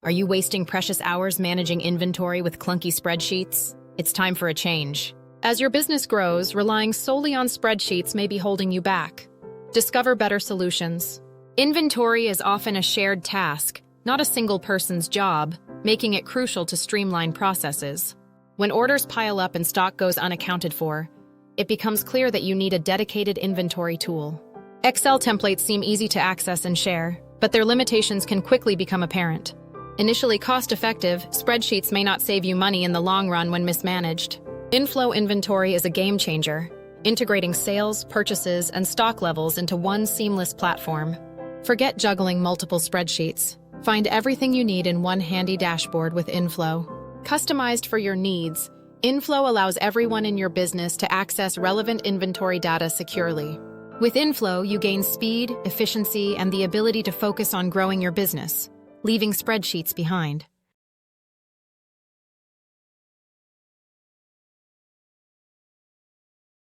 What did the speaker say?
Are you wasting precious hours managing inventory with clunky spreadsheets? It's time for a change. As your business grows, relying solely on spreadsheets may be holding you back. Discover better solutions. Inventory is often a shared task, not a single person's job, making it crucial to streamline processes. When orders pile up and stock goes unaccounted for, it becomes clear that you need a dedicated inventory tool. Excel templates seem easy to access and share, but their limitations can quickly become apparent. Initially cost-effective, spreadsheets may not save you money in the long run when mismanaged. inFlow inventory is a game-changer, integrating sales, purchases, and stock levels into one seamless platform. Forget juggling multiple spreadsheets. Find everything you need in one handy dashboard with inFlow. Customized for your needs, inFlow allows everyone in your business to access relevant inventory data securely. With inFlow, you gain speed, efficiency, and the ability to focus on growing your business, leaving spreadsheets behind.